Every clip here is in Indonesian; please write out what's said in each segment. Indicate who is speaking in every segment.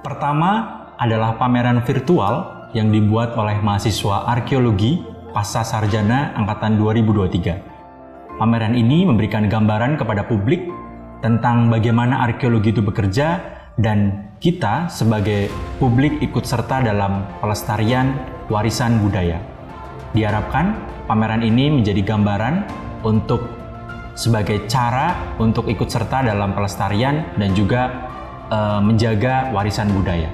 Speaker 1: Pertama adalah pameran virtual yang dibuat oleh mahasiswa arkeologi pasca sarjana angkatan 2023. Pameran ini memberikan gambaran kepada publik tentang bagaimana arkeologi itu bekerja dan kita sebagai publik ikut serta dalam pelestarian warisan budaya. Diharapkan pameran ini menjadi gambaran untuk sebagai cara untuk ikut serta dalam pelestarian dan juga menjaga warisan budaya.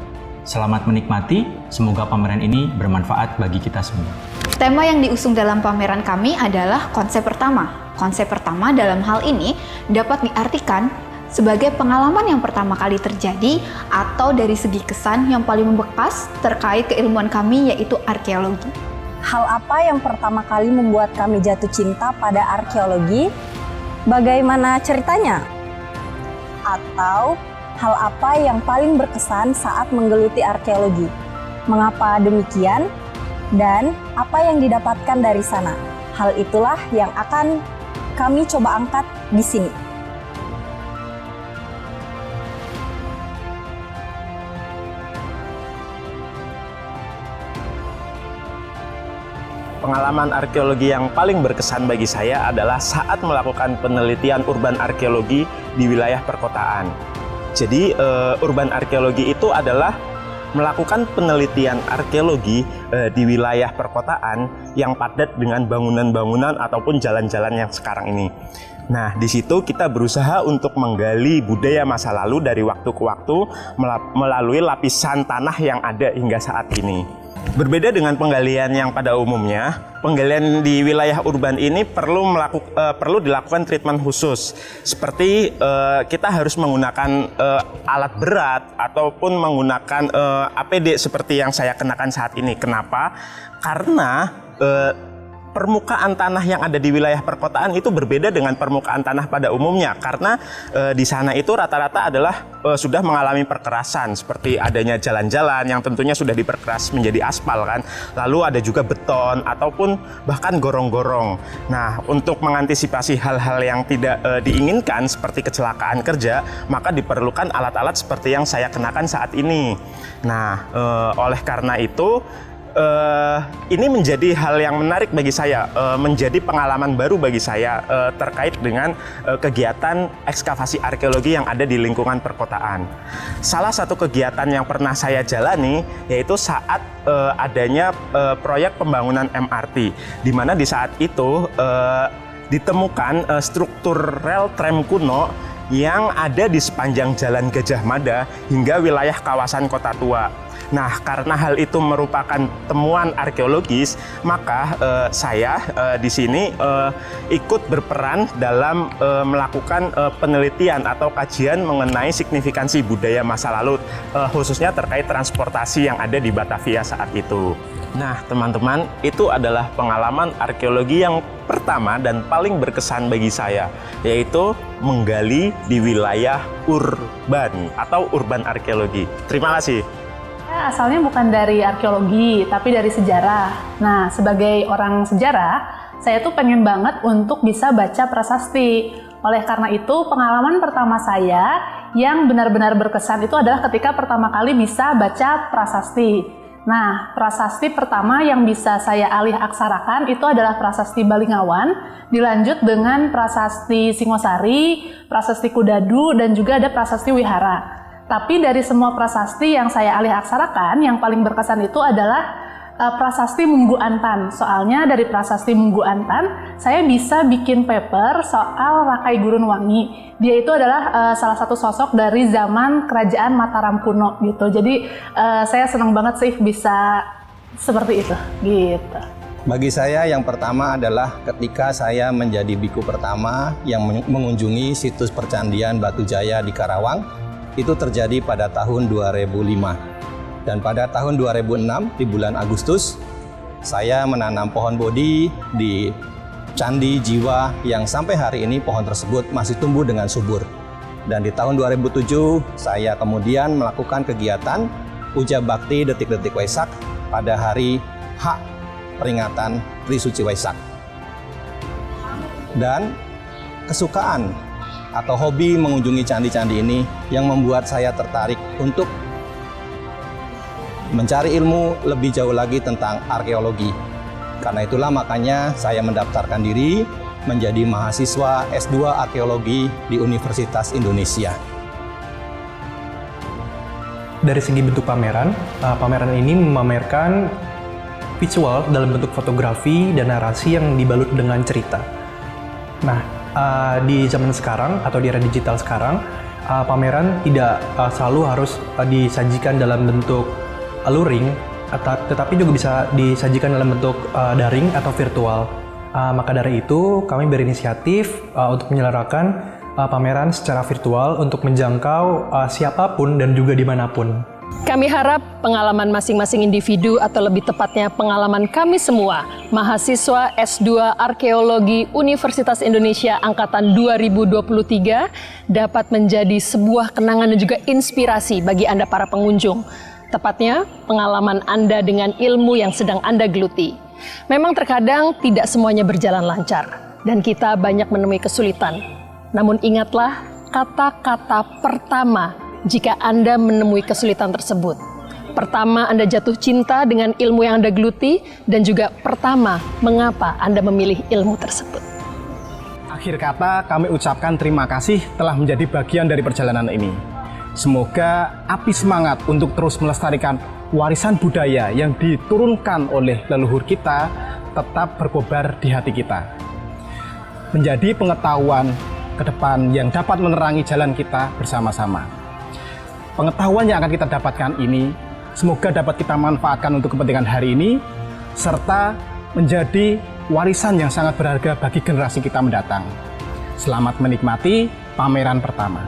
Speaker 1: Selamat menikmati, semoga pameran ini bermanfaat bagi kita semua.
Speaker 2: Tema yang diusung dalam pameran kami adalah konsep pertama. Konsep pertama dalam hal ini dapat diartikan sebagai pengalaman yang pertama kali terjadi atau dari segi kesan yang paling membekas terkait keilmuan kami yaitu arkeologi.
Speaker 3: Hal apa yang pertama kali membuat kami jatuh cinta pada arkeologi? Bagaimana ceritanya? Atau hal apa yang paling berkesan saat menggeluti arkeologi? Mengapa demikian? Dan apa yang didapatkan dari sana? Hal itulah yang akan kami coba angkat di sini.
Speaker 4: Pengalaman arkeologi yang paling berkesan bagi saya adalah saat melakukan penelitian urban arkeologi di wilayah perkotaan. Jadi urban arkeologi itu adalah melakukan penelitian arkeologi di wilayah perkotaan yang padat dengan bangunan-bangunan ataupun jalan-jalan yang sekarang ini. Nah, di situ kita berusaha untuk menggali budaya masa lalu dari waktu ke waktu melalui lapisan tanah yang ada hingga saat ini. Berbeda dengan penggalian yang pada umumnya, penggalian di wilayah urban ini perlu dilakukan treatment khusus. Seperti kita harus menggunakan alat berat ataupun menggunakan APD seperti yang saya kenakan saat ini. Kenapa? Karena permukaan tanah yang ada di wilayah perkotaan itu berbeda dengan permukaan tanah pada umumnya, karena di sana itu rata-rata adalah sudah mengalami perkerasan, seperti adanya jalan-jalan yang tentunya sudah diperkeras menjadi aspal kan, lalu ada juga beton ataupun bahkan gorong-gorong. Nah, untuk mengantisipasi hal-hal yang tidak diinginkan seperti kecelakaan kerja, maka diperlukan alat-alat seperti yang saya kenakan saat ini. Nah, oleh karena itu ini menjadi hal yang menarik bagi saya, menjadi pengalaman baru bagi saya terkait dengan kegiatan ekskavasi arkeologi yang ada di lingkungan perkotaan. Salah satu kegiatan yang pernah saya jalani yaitu saat adanya proyek pembangunan MRT, di mana di saat itu ditemukan struktur rel tram kuno yang ada di sepanjang Jalan Gajah Mada hingga wilayah kawasan Kota Tua. Nah, karena hal itu merupakan temuan arkeologis, maka saya di sini ikut berperan dalam melakukan penelitian atau kajian mengenai signifikansi budaya masa lalu, khususnya terkait transportasi yang ada di Batavia saat itu. Nah, teman-teman, itu adalah pengalaman arkeologi yang pertama dan paling berkesan bagi saya, yaitu menggali di wilayah urban atau urban arkeologi. Terima kasih.
Speaker 5: Asalnya bukan dari arkeologi, tapi dari sejarah. Nah, sebagai orang sejarah, saya tuh pengen banget untuk bisa baca prasasti. Oleh karena itu, pengalaman pertama saya yang benar-benar berkesan itu adalah ketika pertama kali bisa baca prasasti. Nah, prasasti pertama yang bisa saya alih aksarakan itu adalah prasasti Balingawan, dilanjut dengan prasasti Singosari, prasasti Kudadu, dan juga ada prasasti Wihara. Tapi dari semua prasasti yang saya alih aksarakan, yang paling berkesan itu adalah prasasti Munggu Antan. Soalnya dari prasasti Munggu Antan, saya bisa bikin paper soal Rakai Gurun Wangi. Dia itu adalah salah satu sosok dari zaman kerajaan Mataram kuno gitu. Jadi saya senang banget sih bisa seperti itu gitu.
Speaker 6: Bagi saya yang pertama adalah ketika saya menjadi biku pertama yang mengunjungi situs percandian Batu Jaya di Karawang. Itu terjadi pada tahun 2005. Dan pada tahun 2006 di bulan Agustus, saya menanam pohon bodi di Candi Jiwa yang sampai hari ini pohon tersebut masih tumbuh dengan subur. Dan di tahun 2007, saya kemudian melakukan kegiatan Puja Bakti Detik-Detik Waisak pada hari H peringatan Trisuci Waisak. Dan kesukaan atau hobi mengunjungi candi-candi ini yang membuat saya tertarik untuk mencari ilmu lebih jauh lagi tentang arkeologi. Karena itulah makanya saya mendaftarkan diri menjadi mahasiswa S2 Arkeologi di Universitas Indonesia.
Speaker 7: Dari segi bentuk pameran, pameran ini memamerkan visual dalam bentuk fotografi dan narasi yang dibalut dengan cerita. Nah, di zaman sekarang atau di era digital sekarang, pameran tidak selalu harus disajikan dalam bentuk luring, tetapi juga bisa disajikan dalam bentuk daring atau virtual. Maka dari itu, kami berinisiatif untuk menyelenggarakan pameran secara virtual untuk menjangkau siapapun dan juga dimanapun.
Speaker 8: Kami harap pengalaman masing-masing individu atau lebih tepatnya pengalaman kami semua, mahasiswa S2 Arkeologi Universitas Indonesia Angkatan 2023 dapat menjadi sebuah kenangan dan juga inspirasi bagi Anda para pengunjung. Tepatnya pengalaman Anda dengan ilmu yang sedang Anda geluti. Memang terkadang tidak semuanya berjalan lancar dan kita banyak menemui kesulitan. Namun ingatlah kata-kata pertama jika Anda menemui kesulitan tersebut. Pertama, Anda jatuh cinta dengan ilmu yang Anda geluti, dan juga pertama, mengapa Anda memilih ilmu tersebut.
Speaker 9: Akhir kata, kami ucapkan terima kasih telah menjadi bagian dari perjalanan ini. Semoga api semangat untuk terus melestarikan warisan budaya yang diturunkan oleh leluhur kita tetap berkobar di hati kita. Menjadi pengetahuan ke depan yang dapat menerangi jalan kita bersama-sama. Pengetahuan yang akan kita dapatkan ini semoga dapat kita manfaatkan untuk kepentingan hari ini, serta menjadi warisan yang sangat berharga bagi generasi kita mendatang. Selamat menikmati pameran pertama.